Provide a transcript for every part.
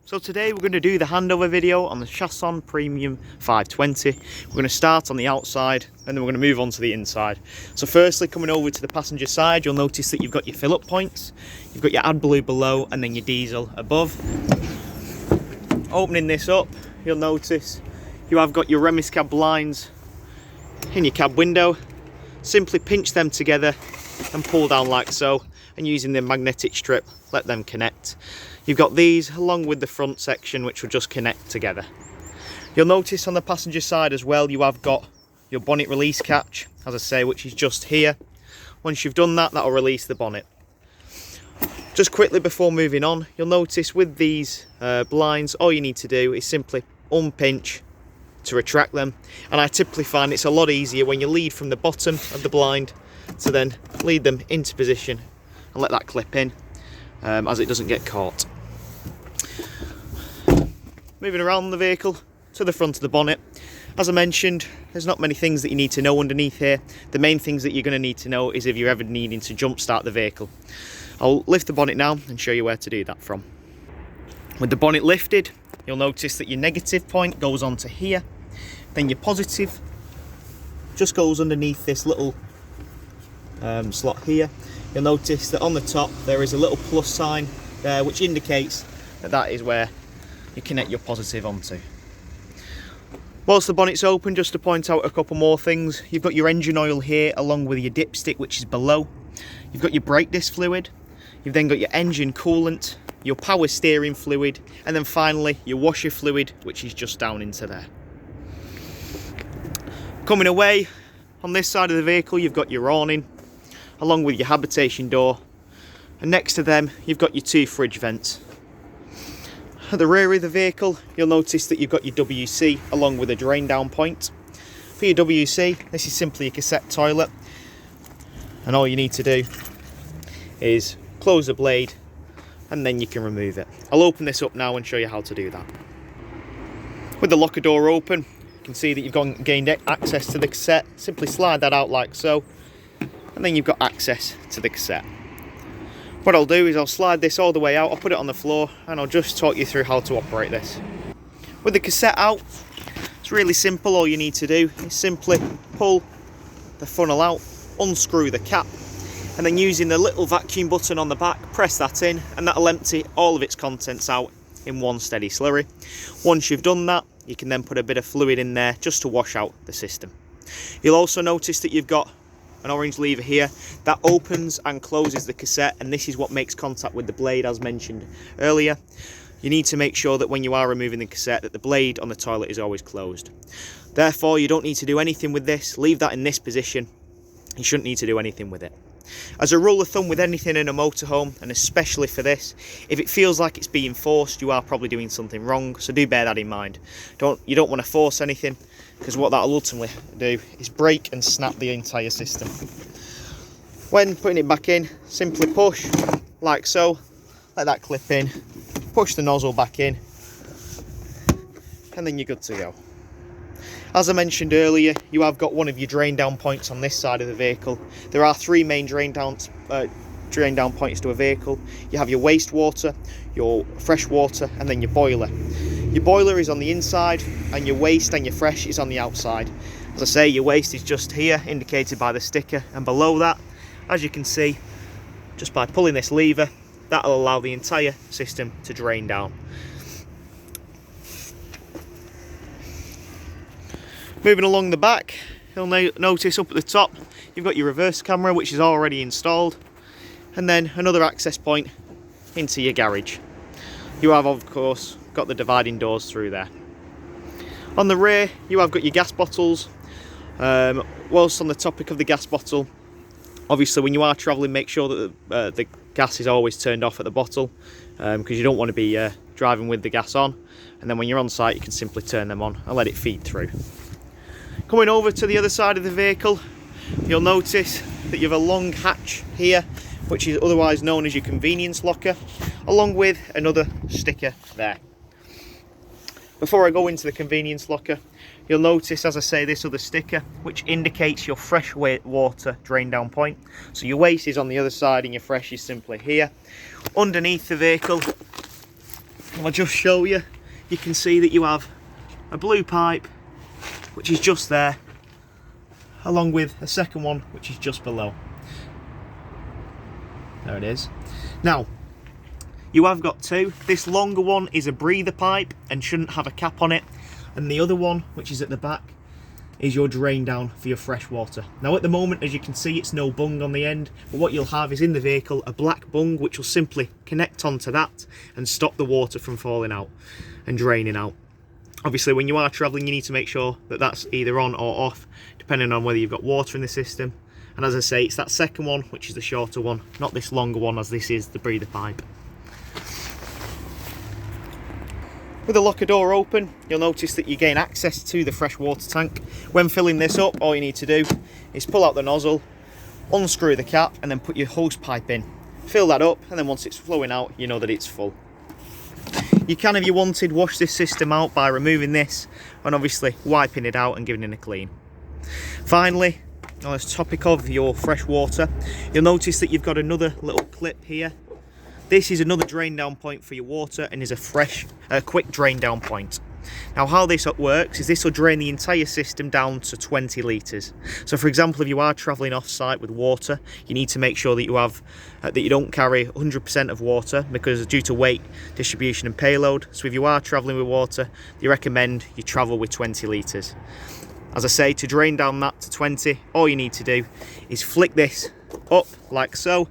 So today we're going to do the handover video on the Chausson Premium 520. We're going to start on the outside and then we're going to move on to the inside. So firstly, coming over to the passenger side, you'll notice that you've got your fill-up points, you've got your AdBlue below and then your diesel above. Opening this up, you'll notice you have got your Remis cab blinds in your cab window. Simply pinch them together and pull down like so, and using the magnetic strip, let them connect. You've got these along with the front section which will just connect together. You'll notice on the passenger side as well, you have got your bonnet release catch, as I say, which is just here. Once you've done that, that'll release the bonnet. Just quickly before moving on, you'll notice with these blinds, all you need to do is simply unpinch to retract them. And I typically find it's a lot easier when you lead from the bottom of the blind to then lead them into position and let that clip in, as it doesn't get caught. Moving around the vehicle to the front of the bonnet. As I mentioned, there's not many things that you need to know underneath here. The main things that you're going to need to know is if you're ever needing to jump start the vehicle. I'll lift the bonnet now and show you where to do that from. With the bonnet lifted, you'll notice that your negative point goes onto here, then your positive just goes underneath this little slot here. You'll notice that on the top there is a little plus sign there which indicates that that is where you connect your positive onto. Whilst the bonnet's open, just to point out a couple more things, you've got your engine oil here along with your dipstick which is below. You've got your brake disc fluid, you've then got your engine coolant, your power steering fluid, and then finally your washer fluid which is just down into there. Coming away, on this side of the vehicle you've got your awning along with your habitation door, and next to them you've got your two fridge vents. At the rear of the vehicle you'll notice that you've got your WC along with a drain down point. For your WC, this is simply a cassette toilet, and all you need to do is close the blade and then you can remove it. I'll open this up now and show you how to do that. With the locker door open, you can see that you've gained access to the cassette. Simply slide that out like so, and then you've got access to the cassette. What I'll do is I'll slide this all the way out, I'll put it on the floor, and I'll just talk you through how to operate this. With the cassette out, it's really simple. All you need to do is simply pull the funnel out, unscrew the cap, and then using the little vacuum button on the back, press that in, and that'll empty all of its contents out in one steady slurry. Once you've done that, you can then put a bit of fluid in there just to wash out the system. You'll also notice that you've got an orange lever here that opens and closes the cassette, and this is what makes contact with the blade as mentioned earlier. You need to make sure that when you are removing the cassette that the blade on the toilet is always closed. Therefore, you don't need to do anything with this. Leave that in this position. You shouldn't need to do anything with it. As a rule of thumb with anything in a motorhome, and especially for this, if it feels like it's being forced, you are probably doing something wrong, so do bear that in mind. You don't want to force anything, because what that'll ultimately do is break and snap the entire system. When putting it back in, simply push like so, let that clip in, push the nozzle back in, and then you're good to go. As I mentioned earlier, you have got one of your drain down points on this side of the vehicle. There are three main drain down points to a vehicle. You have your wastewater, your fresh water, and then your boiler. Your boiler is on the inside, and your waste and your fresh is on the outside. As I say, your waste is just here, indicated by the sticker, and below that, as you can see, just by pulling this lever, that'll allow the entire system to drain down. Moving along the back, you'll notice up at the top you've got your reverse camera which is already installed, and then another access point into your garage. You have of course got the dividing doors through there. On the rear you have got your gas bottles. Whilst on the topic of the gas bottle, obviously when you are travelling, make sure that the gas is always turned off at the bottle, because you don't want to be driving with the gas on, and then when you're on site you can simply turn them on and let it feed through. Coming over to the other side of the vehicle, you'll notice that you have a long hatch here which is otherwise known as your convenience locker, along with another sticker there. Before I go into the convenience locker, you'll notice, as I say, this other sticker which indicates your fresh water drain down point. So your waste is on the other side and your fresh is simply here. Underneath the vehicle I'll just show you. You can see that you have a blue pipe, which is just there, along with a second one, which is just below. There it is. Now, you have got two. This longer one is a breather pipe and shouldn't have a cap on it. And the other one, which is at the back, is your drain down for your fresh water. Now at the moment, as you can see, it's no bung on the end, but what you'll have is in the vehicle a black bung which will simply connect onto that and stop the water from falling out and draining out. Obviously when you are travelling, you need to make sure that that's either on or off, depending on whether you've got water in the system. And as I say, it's that second one, which is the shorter one, not this longer one, as this is the breather pipe. With the locker door open, you'll notice that you gain access to the fresh water tank. When filling this up, all you need to do is pull out the nozzle, unscrew the cap, and then put your hose pipe in. Fill that up, and then once it's flowing out, you know that it's full. You can, if you wanted, wash this system out by removing this and obviously wiping it out and giving it a clean. Finally, on this topic of your fresh water, you'll notice that you've got another little clip here. This is another drain down point for your water and is a quick drain down point. Now how this works is this will drain the entire system down to 20 litres. So for example, if you are travelling off site with water, you need to make sure that you have that you don't carry 100% of water, because due to weight, distribution and payload. So if you are travelling with water, you recommend you travel with 20 litres. As I say, to drain down that to 20, all you need to do is flick this up like so,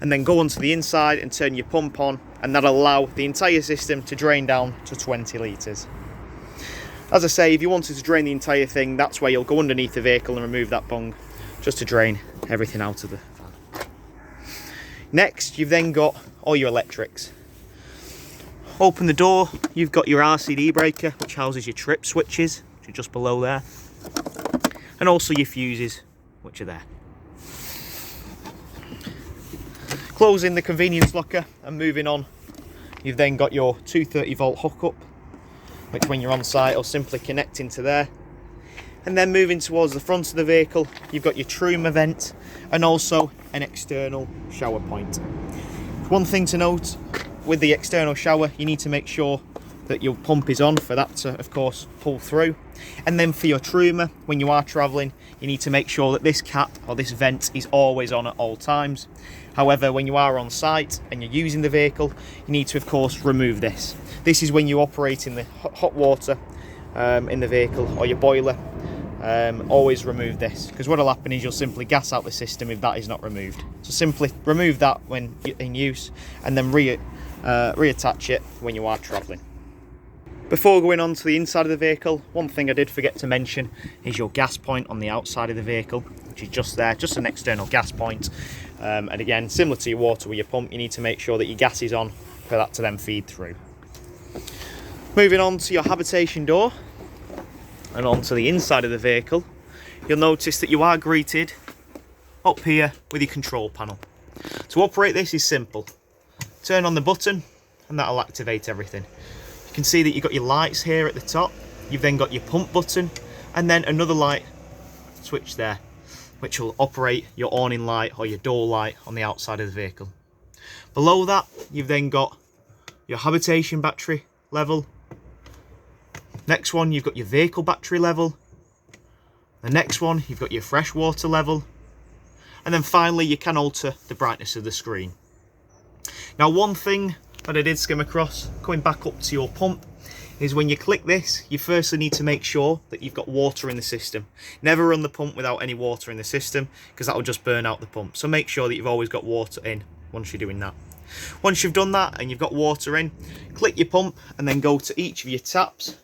and then go onto the inside and turn your pump on, and that'll allow the entire system to drain down to 20 litres. As I say, if you wanted to drain the entire thing, that's where you'll go underneath the vehicle and remove that bung, just to drain everything out of the van. Next, you've then got all your electrics. Open the door, you've got your RCD breaker, which houses your trip switches, which are just below there, and also your fuses, which are there. Closing the convenience locker and moving on, you've then got your 230 volt hookup, which when you're on site will simply connect into there. And then moving towards the front of the vehicle, you've got your Truma vent and also an external shower point. One thing to note, with the external shower, you need to make sure that your pump is on for that to, of course, pull through. And then for your Truma, when you are travelling, you need to make sure that this cap or this vent is always on at all times. However, when you are on site and you're using the vehicle, you need to, of course, remove this. This is when you operate in the hot water in the vehicle or your boiler. Always remove this, because what will happen is you'll simply gas out the system if that is not removed. So simply remove that when in use and then reattach it when you are travelling. Before going on to the inside of the vehicle, one thing I did forget to mention is your gas point on the outside of the vehicle, which is just there, just an external gas point. And again, similar to your water with your pump, you need to make sure that your gas is on for that to then feed through. Moving on to your habitation door and onto the inside of the vehicle, you'll notice that you are greeted up here with your control panel. To operate this is simple. Turn on the button and that'll activate everything. You can see that you've got your lights here at the top. You've then got your pump button and then another light switch there, which will operate your awning light or your door light on the outside of the vehicle. Below that, you've then got your habitation battery level. Next one, you've got your vehicle battery level. The next one, you've got your fresh water level. And then finally, you can alter the brightness of the screen. Now, one thing that I did skim across, going back up to your pump, is when you click this, you firstly need to make sure that you've got water in the system. Never run the pump without any water in the system, because that will just burn out the pump. So make sure that you've always got water in once you're doing that. Once you've done that and you've got water in, click your pump and then go to each of your taps,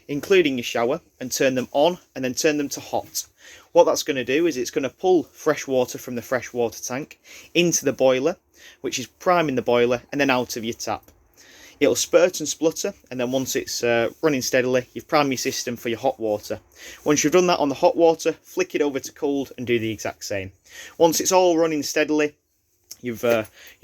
including your shower, and turn them on and then turn them to hot. What that's going to do is it's going to pull fresh water from the fresh water tank into the boiler, which is priming the boiler, and then out of your tap. It'll spurt and splutter, and then once it's running steadily, you've primed your system for your hot water. Once you've done that on the hot water, flick it over to cold and do the exact same. Once it's all running steadily, you've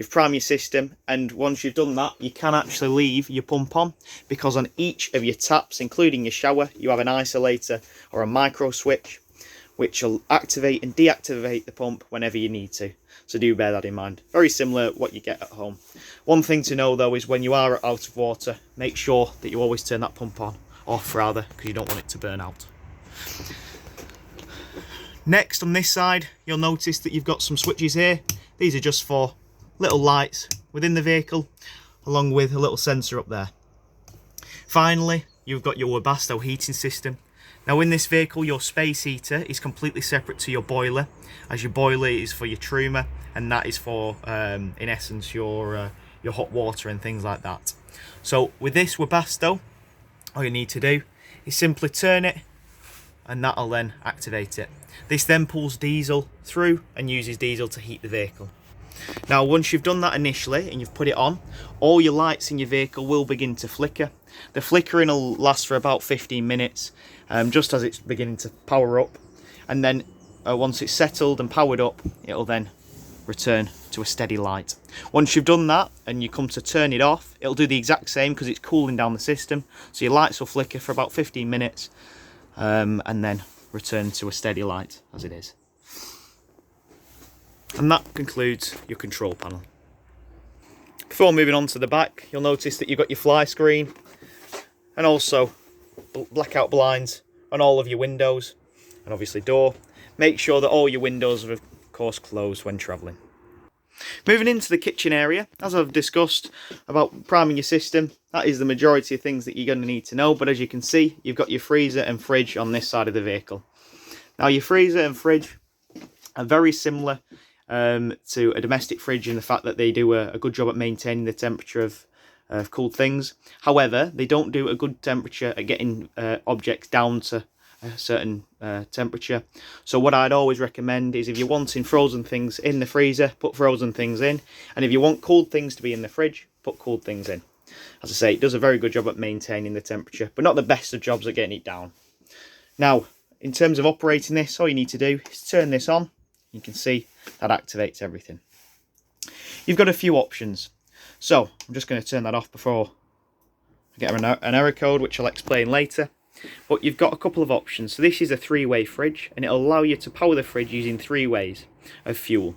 primed your system, and once you've done that, you can actually leave your pump on, because on each of your taps, including your shower, you have an isolator or a micro switch, which will activate and deactivate the pump whenever you need to. So do bear that in mind. Very similar to what you get at home. One thing to know though is when you are out of water, make sure that you always turn that pump on, off rather, because you don't want it to burn out. Next on this side, you'll notice that you've got some switches here. These are just for little lights within the vehicle, along with a little sensor up there. Finally, you've got your Webasto heating system. Now in this vehicle, your space heater is completely separate to your boiler, as your boiler is for your truma, and that is for, in essence, your hot water and things like that. So with this Webasto, all you need to do is simply turn it, and that'll then activate it. This then pulls diesel through and uses diesel to heat the vehicle. Now once you've done that initially and you've put it on, all your lights in your vehicle will begin to flicker. The flickering will last for about 15 minutes, just as it's beginning to power up, and then once it's settled and powered up, it'll then return to a steady light. Once you've done that and you come to turn it off, it'll do the exact same because it's cooling down the system. So your lights will flicker for about 15 minutes and then return to a steady light as it is. And that concludes your control panel. Before moving on to the back, you'll notice that you've got your fly screen and also blackout blinds on all of your windows and obviously door. Make sure that all your windows are of course closed when travelling. Moving into the kitchen area, as I've discussed about priming your system, that is the majority of things that you're going to need to know. But as you can see, you've got your freezer and fridge on this side of the vehicle. Now your freezer and fridge are very similar to a domestic fridge in the fact that they do a good job at maintaining the temperature of cooled things. However, they don't do a good temperature at getting objects down to a certain temperature. So what I'd always recommend is if you're wanting frozen things in the freezer, put frozen things in, and if you want cooled things to be in the fridge, put cooled things in. As I say, it does a very good job at maintaining the temperature, but not the best of jobs at getting it down. Now, in terms of operating this, all you need to do is turn this on. You can see that activates everything. You've got a few options. So I'm just going to turn that off before I get an error code, which I'll explain later. But you've got a couple of options. So this is a 3-way fridge, and it'll allow you to power the fridge using 3 ways of fuel.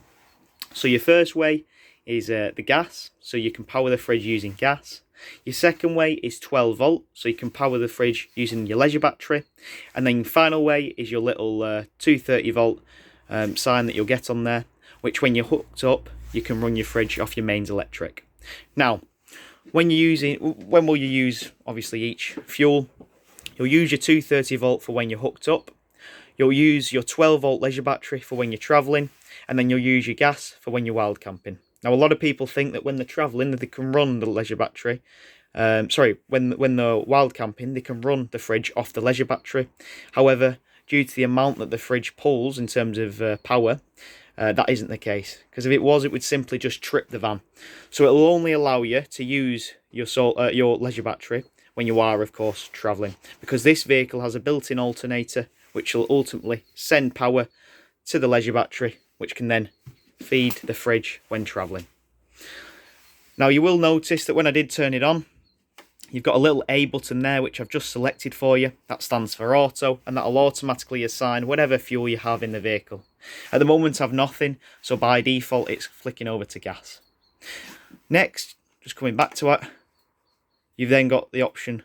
So your first way is the gas, so you can power the fridge using gas. Your second way is 12 volt, so you can power the fridge using your leisure battery. And then your final way is your little 230 volt sign that you'll get on there, which when you're hooked up, you can run your fridge off your mains electric. Now, when will you use obviously each fuel? You'll use your 230 volt for when you're hooked up. You'll use your 12 volt leisure battery for when you're travelling, and then you'll use your gas for when you're wild camping. Now, a lot of people think that when they're travelling, they can run the leisure battery. When they're wild camping, they can run the fridge off the leisure battery. However, due to the amount that the fridge pulls in terms of power, that isn't the case. Because if it was, it would simply just trip the van. So it will only allow you to use your leisure battery when you are, of course, travelling. Because this vehicle has a built-in alternator, which will ultimately send power to the leisure battery, which can then feed the fridge when travelling. Now, you will notice that when I did turn it on, you've got a little A button there, which I've just selected for you. That stands for auto, and that'll automatically assign whatever fuel you have in the vehicle. At the moment, I've nothing, so by default, it's flicking over to gas. Next, just coming back to it, you've then got the option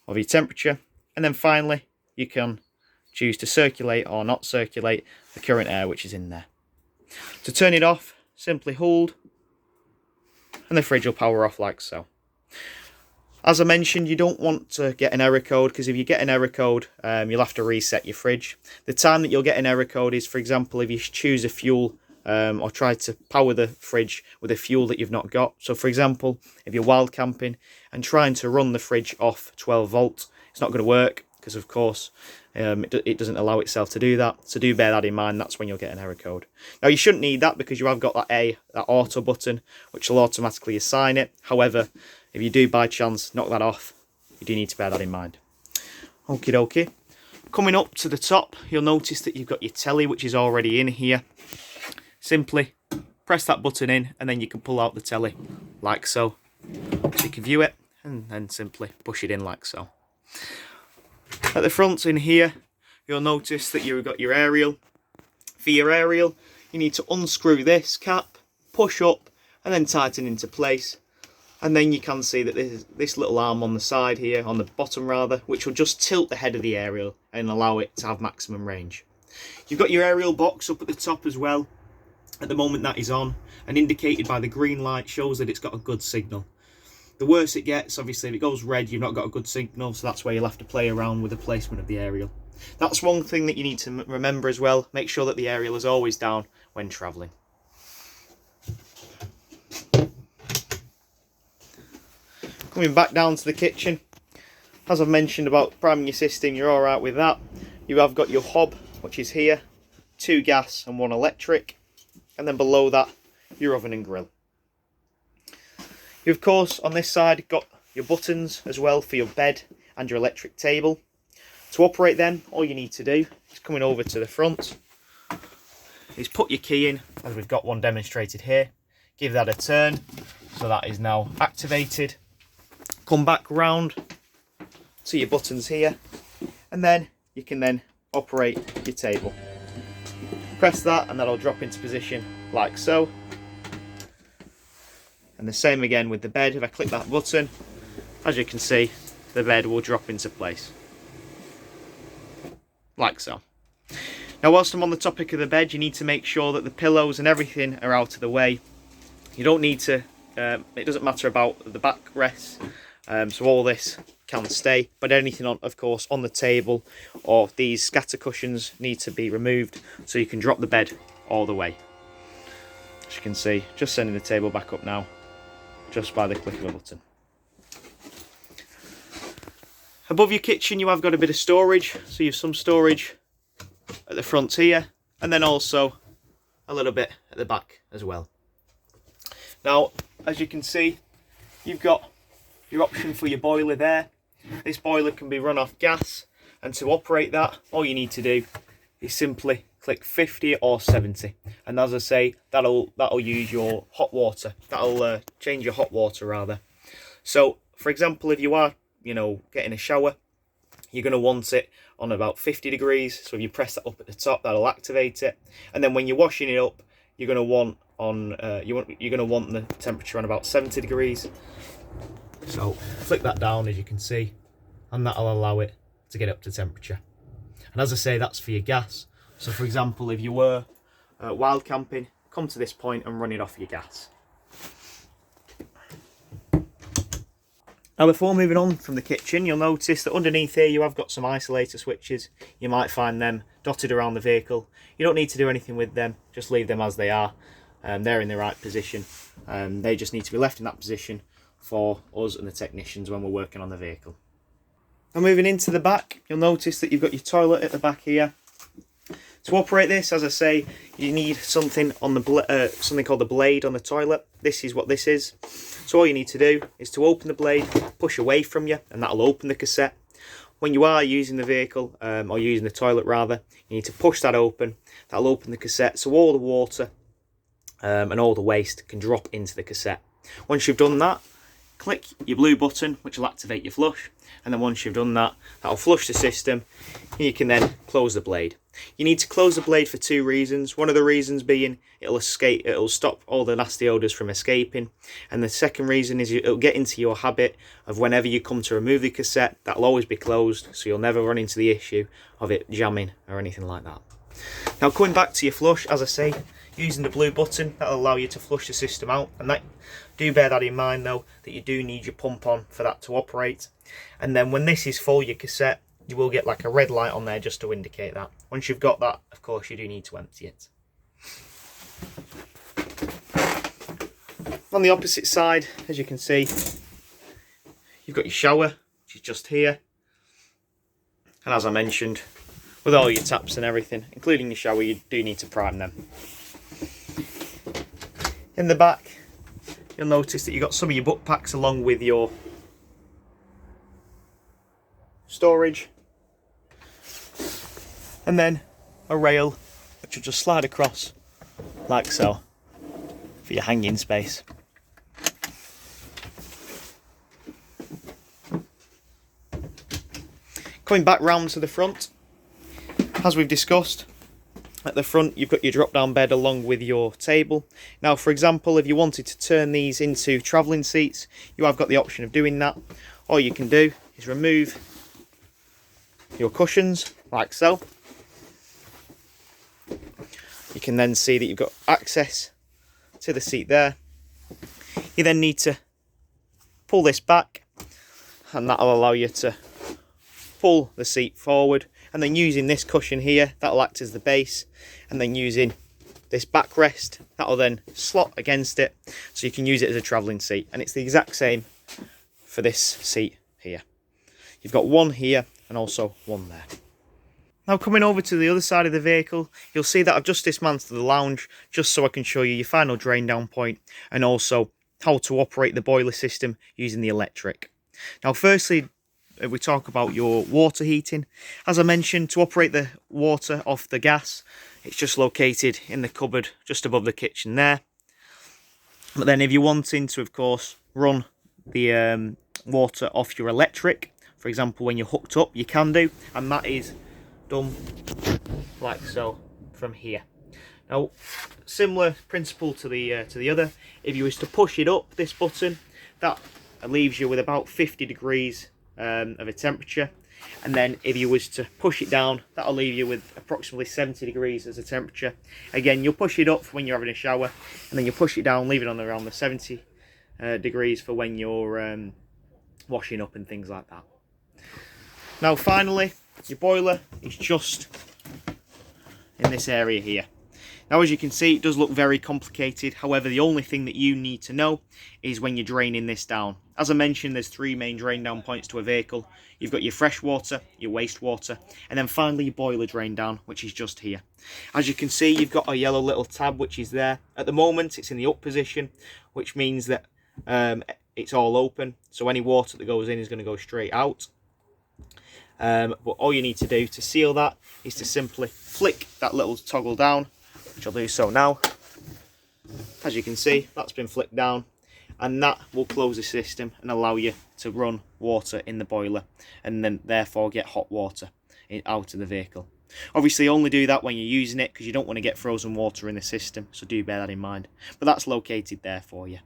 of your temperature, and then finally, you can choose to circulate or not circulate the current air which is in there. To turn it off, simply hold, and the fridge will power off like so. As I mentioned, you don't want to get an error code, because if you get an error code, you'll have to reset your fridge. The time that you'll get an error code is, for example, if you choose a fuel or try to power the fridge with a fuel that you've not got. So, for example, if you're wild camping and trying to run the fridge off 12 volt, it's not going to work because, of course, it doesn't allow itself to do that. So do bear that in mind. That's when you'll get an error code. Now, you shouldn't need that because you have got that auto button, which will automatically assign it. However, if you do by chance knock that off, you do need to bear that in mind. Okie dokie. Coming up to the top, you'll notice that you've got your telly, which is already in here. Simply press that button in, and then you can pull out the telly like so. So you can view it, and then simply push it in like so. At the front in here, you'll notice that you've got your aerial. For your aerial, you need to unscrew this cap, push up and then tighten into place. And then you can see that there's this little arm on the side here, on the bottom rather, which will just tilt the head of the aerial and allow it to have maximum range. You've got your aerial box up at the top as well. At the moment that is on, and indicated by the green light shows that it's got a good signal. The worse it gets, obviously, if it goes red, you've not got a good signal, so that's where you'll have to play around with the placement of the aerial. That's one thing that you need to remember as well. Make sure that the aerial is always down when travelling. Coming back down to the kitchen, as I've mentioned about priming your system, you're alright with that. You have got your hob, which is here, 2 gas and 1 electric, and then below that, your oven and grill. You of course, on this side, got your buttons as well for your bed and your electric table. To operate them, all you need to do is coming over to the front, is put your key in, as we've got one demonstrated here, give that a turn, so that is now activated. Come back round to your buttons here, and then you can then operate your table. Press that and that'll drop into position like so. And the same again with the bed. If I click that button, as you can see, the bed will drop into place like so. Now whilst I'm on the topic of the bed, you need to make sure that the pillows and everything are out of the way. You don't need to, it doesn't matter about the backrest. So all this can stay, but anything on, of course, on the table or these scatter cushions need to be removed, so you can drop the bed all the way. As you can see, just sending the table back up now, just by the click of a button. Above your kitchen you have got a bit of storage, so you have some storage at the front here, and then also a little bit at the back as well. Now, as you can see, you've got your option for your boiler there. This boiler can be run off gas, and to operate that, all you need to do is simply click 50 or 70, and as I say, that'll use your hot water. That'll change your hot water rather. So, for example, if you are, getting a shower, you're going to want it on about 50 degrees. So if you press that up at the top, that'll activate it. And then when you're washing it up, you're going to want the temperature on about 70 degrees. So flick that down, as you can see, and that'll allow it to get up to temperature. And as I say, that's for your gas. So for example, if you were wild camping, come to this point and run it off your gas. Now before moving on from the kitchen, you'll notice that underneath here you have got some isolator switches. You might find them dotted around the vehicle. You don't need to do anything with them, just leave them as they are. They're in the right position. They just need to be left in that position for us and the technicians when we're working on the vehicle. Now moving into the back, you'll notice that you've got your toilet at the back here. To operate this, as I say, you need something on the something called the blade on the toilet. This is what this is. So all you need to do is to open the blade, push away from you, and that'll open the cassette. When you are using the vehicle, or using the toilet rather, you need to push that open. That'll open the cassette, so all the water and all the waste can drop into the cassette. Once you've done that, click your blue button, which will activate your flush, and then once you've done that, that'll flush the system, and you can then close the blade. You need to close the blade for 2 reasons. One of the reasons being it'll stop all the nasty odours from escaping, and the second reason is it'll get into your habit of whenever you come to remove the cassette, that'll always be closed, so you'll never run into the issue of it jamming or anything like that. Now coming back to your flush, as I say, using the blue button, that'll allow you to flush the system out, and do bear that in mind though, that you do need your pump on for that to operate. And then when this is full, your cassette, you will get like a red light on there just to indicate that. Once you've got that, of course, you do need to empty it. On the opposite side, as you can see, you've got your shower, which is just here. And as I mentioned, with all your taps and everything, including your shower, you do need to prime them. In the back, you'll notice that you've got some of your book packs along with your storage, and then a rail which will just slide across like so for your hanging space. Coming back round to the front, as we've discussed, At the front, you've got your drop-down bed along with your table. Now, for example, if you wanted to turn these into travelling seats, you have got the option of doing that. All you can do is remove your cushions, like so. You can then see that you've got access to the seat there. You then need to pull this back, and that'll allow you to pull the seat forward, and then using this cushion here, that'll act as the base, and then using this backrest, that'll then slot against it, so you can use it as a travelling seat. And it's the exact same for this seat here. You've got one here and also one there. Now, coming over to the other side of the vehicle, you'll see that I've just dismantled the lounge just so I can show you your final drain down point and also how to operate the boiler system using the electric. Now, firstly, if we talk about your water heating, as I mentioned, to operate the water off the gas, it's just located in the cupboard just above the kitchen there. But then if you're wanting to, of course, run the water off your electric, for example, when you're hooked up, you can do, and that is done like so from here. Now, similar principle to the other. If you was to push it up, this button, that leaves you with about 50 degrees of a temperature, and then if you was to push it down, that'll leave you with approximately 70 degrees as a temperature. Again, you'll push it up for when you're having a shower, and then you push it down, leave it on around the 70 degrees for when you're washing up and things like that. Now, finally, your boiler is just in this area here. Now, as you can see, it does look very complicated. However, the only thing that you need to know is when you're draining this down. As I mentioned, there's three main drain down points to a vehicle. You've got your fresh water, your wastewater, and then finally your boiler drain down, which is just here. As you can see, you've got a yellow little tab, which is there. At the moment, it's in the up position, which means that it's all open. So any water that goes in is going to go straight out. But all you need to do to seal that is to simply flick that little toggle down, which I'll do so now. As you can see, that's been flicked down, and that will close the system and allow you to run water in the boiler, and then therefore get hot water out of the vehicle. Obviously, only do that when you're using it, because you don't want to get frozen water in the system, so do bear that in mind. But that's located there for you.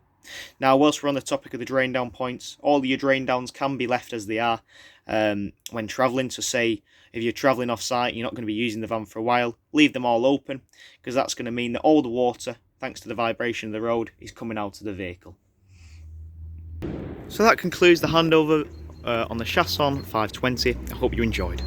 Now, whilst we're on the topic of the drain down points, all your drain downs can be left as they are when travelling. So say if you're travelling off site, you're not going to be using the van for a while, leave them all open, because that's going to mean that all the water, thanks to the vibration of the road, is coming out of the vehicle. So that concludes the handover on the Chausson 520. I hope you enjoyed.